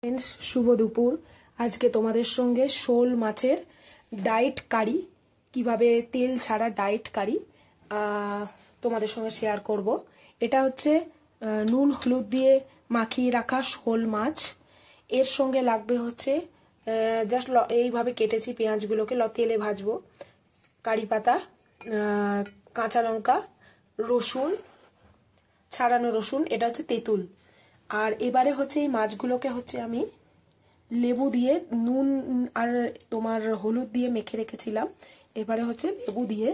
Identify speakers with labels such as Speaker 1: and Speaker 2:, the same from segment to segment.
Speaker 1: Friends शुभ दुपुर। आज के तुम्हारे संगे शोल माछेर डाइट कारी किभाबे तेल छाड़ा डाइट कारी तुम्हारे संगे शेयर करब। एटा होच्छे नुन हलुद दिए माखिए रखा शोल माछ। एर संगे लागबे होच्छे जस्ट এইভাবে কেটেছি পেঁয়াজগুলোকে তেলে ভাজবো, কারি পাতা, কাঁচা লঙ্কা, রসুন, ছাড়ানো রসুন, এটা হচ্ছে তেঁতুল। আর এবারে হচ্ছে এই মাছগুলোকে হচ্ছে আমি লেবু দিয়ে নুন আর তোমার হলুদ দিয়ে মেখে রেখেছিলাম। এবারে হচ্ছে লেবু দিয়ে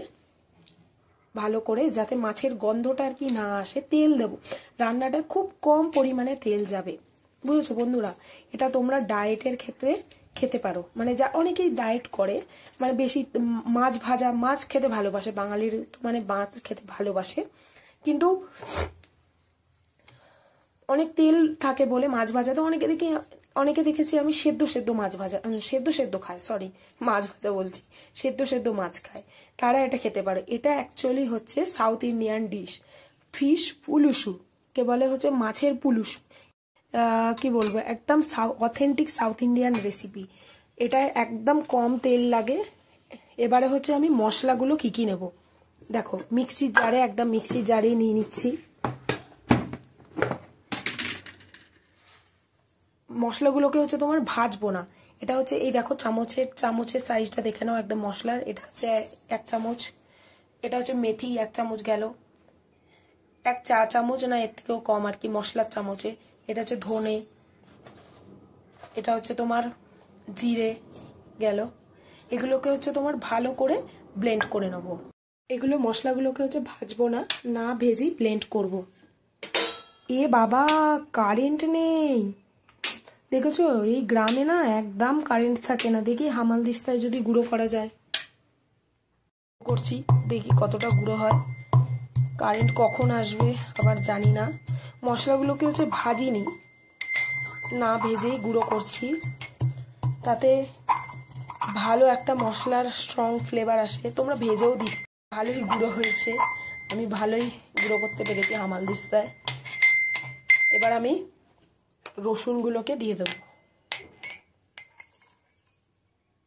Speaker 1: ভালো করে যাতে মাছের গন্ধটা আর কি না আসে তেল দেব। রান্নাটা খুব কম পরিমাণে তেল যাবে, বুঝেছো বন্ধুরা। এটা তোমরা ডায়েটের ক্ষেত্রে খেতে পারো, মানে যা অনেকেই ডায়েট করে, মানে বেশি মাছ ভাজা মাছ খেতে ভালোবাসে, বাঙালির মানে মাছ খেতে ভালোবাসে, কিন্তু অনেক তেল থাকে বলে মাছ ভাজাতে অনেকে দেখেছি আমি সেদ্ধ মাছ ভাজা সেদ্ধ খায়, সরি মাছ ভাজা বলছি, সেদ্ধ মাছ খায়, তারা এটা খেতে পারে। এটা অ্যাকচুয়ালি হচ্ছে সাউথ ইন্ডিয়ান ডিশ, ফিশ পুলুসু কে বলে হচ্ছে মাছের পুলুসু। কি বলবো, একদম অথেন্টিক সাউথ ইন্ডিয়ান রেসিপি। এটা একদম কম তেল লাগে। এবারে হচ্ছে আমি মশলাগুলো কি নেব দেখো, মিক্সির জারে একদম মিক্সির জারে নিয়ে নিচ্ছি। মশলাগুলোকে হচ্ছে তোমার ভাজবো না, এটা হচ্ছে এই দেখো চামচের সাইজটা দেখে নাও একদম মশলার। এটা হচ্ছে 1 চামচ, এটা হচ্ছে মেথি 1 চামচ গেল, 1 চা চামচ না এর থেকেও কম আর কি মশলার চামচে। এটা হচ্ছে ধনে, এটা হচ্ছে তোমার জিরে গেল। এগুলোকে হচ্ছে তোমার ভালো করে ব্লেন্ড করে নেবো। এগুলো মশলাগুলোকে হচ্ছে ভাজবো না, না ভেজি ব্লেন্ড করব। এ বাবা কারেন্ট নেই, দেখেছো এই গ্রামে না একদম কারেন্ট থাকে না। দেখি হামাল দিস্তায় যদি গুঁড়ো করা যায়, করছি দেখি কতটা গুঁড়ো হয়। কারেন্ট কখন আসবে আবার জানি না। মশলাগুলোকে হচ্ছে ভাজিনি, না ভেজেই গুঁড়ো করছি, তাতে ভালো একটা মশলার স্ট্রং ফ্লেভার আসে। তোমরা ভেজেও দিতে, ভালোই গুঁড়ো হয়েছে, আমি ভালোই গুঁড়ো করতে পেরেছি হামাল দিস্তায়। এবার আমি রসুনগুলোকে দিয়ে দেব,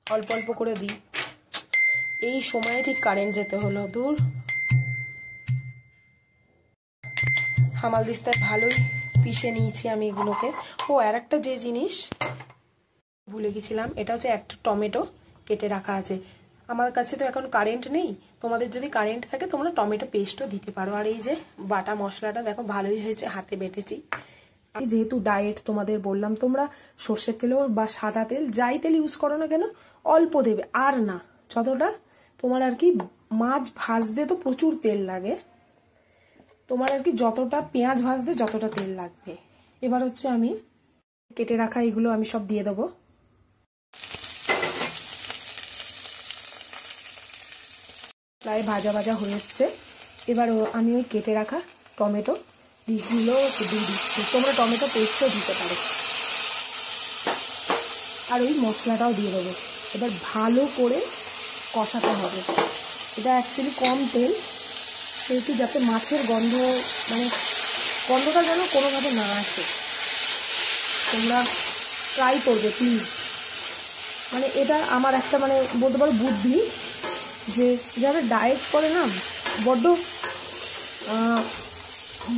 Speaker 1: অল্প অল্প করে দিই। এই সময়ে ঠিক কারেন্ট যেতে হলো, দূর। হামাল দিস্তায় ভালোই পিষে নিয়েছি আমি এগুলোকে। ও আর একটা যে জিনিস ভুলে গেছিলাম, এটা হচ্ছে একটা টমেটো কেটে রাখা আছে। আমার কাছে তো এখন কারেন্ট নেই, তোমাদের যদি কারেন্ট থাকে তোমরা টমেটো পেস্টও দিতে পারো। আর এই যে বাটা মশলাটা দেখো ভালোই হয়েছে, হাতে বেটেছি। যেহেতু ডায়েট তোমাদের বললাম, তোমরা সর্ষের তেল বা সাদা তেল যাই তেল ইউজ করো না কেন অল্প দেবে, আর না যতটা তোমার আর কি মাছ ভাজতে তো প্রচুর তেল লাগে, তোমার আর কি যতটা পেঁয়াজ ভাজতে যতটা তেল লাগবে। এবার হচ্ছে আমি কেটে রাখা এগুলো আমি সব দিয়ে দেবো। প্রায় ভাজা ভাজা হয়ে এসছে। এবার আমি ওই কেটে রাখা টমেটো গুলো দিয়ে দিচ্ছি, তোমরা টমেটো পেস্টও দিতে পারো। আর ওই মশলাটাও দিয়ে দেবো। এবার ভালো করে কষাতে হবে। এটা অ্যাকচুয়ালি কম তেল, সেহেতু যাতে মাছের গন্ধ মানে গন্ধটা যেন কোনোভাবে না আসে। তোমরা ট্রাই করবে প্লিজ। মানে এটা আমার একটা মানে বলতে পারো বুদ্ধি, যে যারা ডায়েট করে না বড্ড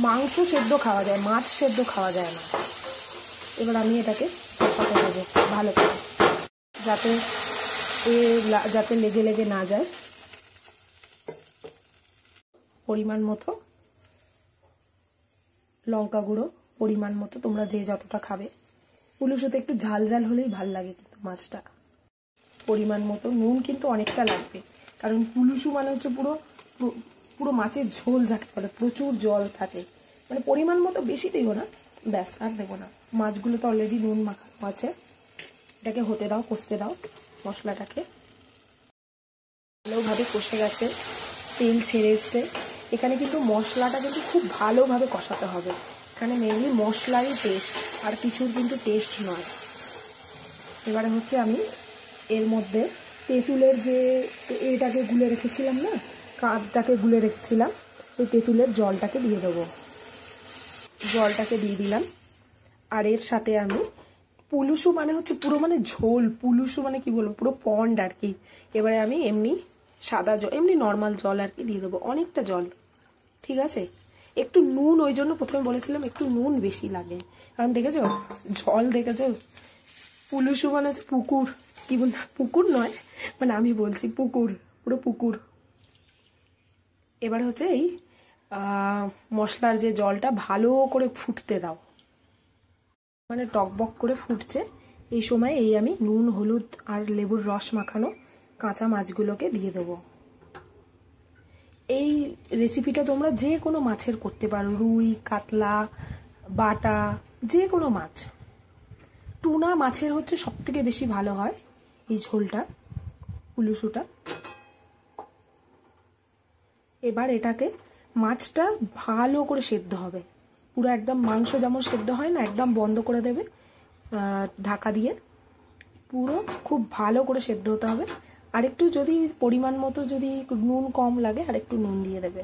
Speaker 1: মাংস সেদ্ধ খাওয়া যায়, মাছ সেদ্ধ খাওয়া যায় না। এবার আমি এটাকে কষাতে দেবো ভালো করে, যাতে লেগে না যায়। পরিমাণ মতো লঙ্কা গুঁড়ো, পরিমাণ মতো তোমরা যে যতটা খাবে। পুলুসুতে একটু ঝাল ঝাল হলেই ভাল লাগে কিন্তু মাছটা। পরিমাণ মতো নুন কিন্তু অনেকটা লাগবে, কারণ পুলুসু মানে হচ্ছে পুরো মাছের ঝোল যাকে বলে, প্রচুর জল থাকে। মানে পরিমাণ মতো বেশি দেবো না, ব্যাস আর দেবো না। মাছগুলো তো অলরেডি নুন মাখানো আছে। এটাকে হতে দাও, কষতে দাও মশলাটাকে। ভালোভাবে কষে গেছে, তেল ছেড়ে এসছে। এখানে কিন্তু মশলাটা কিন্তু খুব ভালোভাবে কষাতে হবে। এখানে মেনলি মশলারই টেস্ট, আর কিছুর কিন্তু টেস্ট নয়। এবারে হচ্ছে আমি এর মধ্যে তেঁতুলের যে এটাকে গুলে রেখেছিলাম না, কাঁচটাকে গুলে রেখেছিলাম, ওই তেঁতুলের জলটাকে দিয়ে দেবো। জলটাকে দিয়ে দিলাম। আর এর সাথে আমি পুলুসু মানে হচ্ছে পুরো মানে ঝোল, পুলুসু মানে কি বলবো পুরো পন্ড আর কি। এবারে আমি এমনি সাদা জল, এমনি নর্মাল জল আর কি দিয়ে দেবো, অনেকটা জল, ঠিক আছে। একটু নুন, ওই জন্য প্রথমে বলেছিলাম একটু নুন বেশি লাগে, কারণ দেখেছো জল, দেখেছো পুলুসু মানে হচ্ছে পুকুর, কি বল, পুকুর নয় মানে আমি বলছি পুকুর, পুরো পুকুর। এবার হচ্ছে এই মশলার যে জলটা ভালো করে ফুটতে দাও, মানে টকবক করে ফুটছে, এই সময় এই আমি নুন হলুদ আর লেবুর রস মাখানো কাঁচা মাছগুলোকে দিয়ে দেবো। এই রেসিপিটা তোমরা যে কোনো মাছের করতে পারো, রুই, কাতলা, বাটা, যে কোনো মাছ। টুনা মাছের হচ্ছে সব থেকে বেশি ভালো হয় এই ঝোলটা, পুলুসুটা। এবার এটাকে, মাছটা ভালো করে সেদ্ধ হবে, পুরো একদম মাংস যেমন সেদ্ধ হয় না, একদম বন্ধ করে দেবে ঢাকা দিয়ে, পুরো খুব ভালো করে সেদ্ধ হতে হবে। আর একটু যদি পরিমাণ মতো যদি নুন কম লাগে আর একটু নুন দিয়ে দেবে।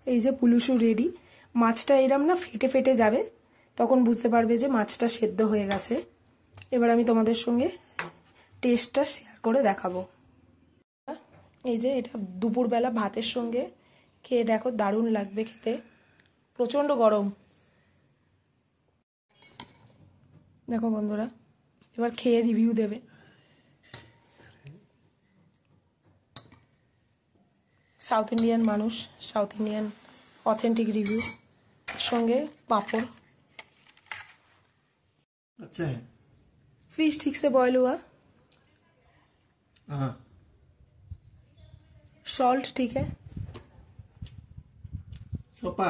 Speaker 1: এই যে পুলুসু রেডি। মাছটা এরম না ফেটে ফেটে যাবে, তখন বুঝতে পারবে যে মাছটা সেদ্ধ হয়ে গেছে। এবার আমি তোমাদের সঙ্গে টেস্টটা শেয়ার করে দেখাবো। এই যে এটা দুপুরবেলা ভাতের সঙ্গে খেয়ে দেখো, দারুণ লাগবে খেতে, প্রচণ্ড গরম। দেখো বন্ধুরা, এবার খেয়ে রিভিউ দেবে। সাউথ ইন্ডিয়ান মানুষ, সাউথ ইন্ডিয়ান অথেন্টিক রিভিউ, সঙ্গে पापड़।
Speaker 2: अच्छा है।
Speaker 1: फिश ठीक से बॉयल हुआ,
Speaker 2: हाँ
Speaker 1: सॉल्ट ठीक है,
Speaker 2: सोपा